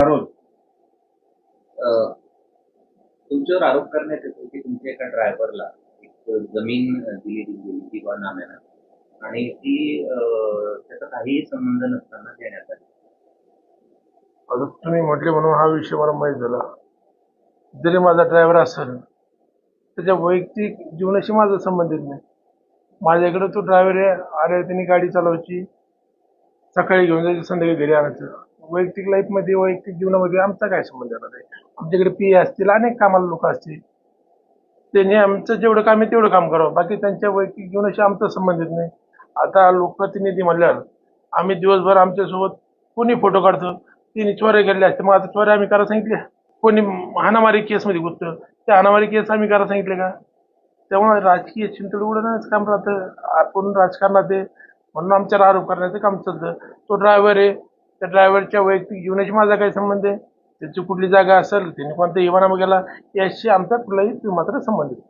रोज तुमच्यावर आरोप करण्यात येतो की तुमच्या एका ड्रायव्हरला एक जमीन दिली गेली किंवा नाम्यानं आणि ती त्याचा काहीही संबंध नसताना देण्यात आली. आता तुम्ही म्हटले म्हणून हा विषय मला माहीत झाला. जरी माझा ड्रायव्हर असेल त्याच्या वैयक्तिक जीवनाशी माझा संबंधित नाही. माझ्याकडे तो ड्रायव्हर आहे, आले त्यांनी गाडी चालवायची, सकाळी घेऊन जायचं, संध्याकाळी घरी आणायचं. वैयक्तिक लाईफमध्ये वैयक्तिक जीवनामध्ये आमचा काय संबंध येणार आहे? आमच्याकडे पी असतील, अनेक कामाला लोक असतील, त्यांनी आमचं जेवढं काम आहे तेवढं काम करावं, बाकी त्यांच्या वैयक्तिक जीवनाशी आमचा संबंधित नाही. आता लोकप्रतिनिधी म्हणल्यावर आम्ही दिवसभर आमच्यासोबत कोणी फोटो काढतो, तिने चोऱ्या केलेल्या असते, मग आता चोऱ्या आम्ही करा सांगितल्या? कोणी हाणामारी केसमध्ये गुंततं, त्या हाणामारी केस आम्ही करा सांगितले का? त्यामुळे राजकीय चिंतड उडवण्याचं काम राहतं. आपण राजकारणात आहे म्हणून आमच्यावर आरोप करण्याचं काम चालतं. तो ड्रायव्हर आहे, त्या ड्रायव्हरच्या वैयक्तिक जीवनाशी माझा काय संबंध आहे? त्याची कुठली जागा असेल, त्याने कोणता इवानामा केला, याशी आमचा कुठलाही मात्र संबंध आहे.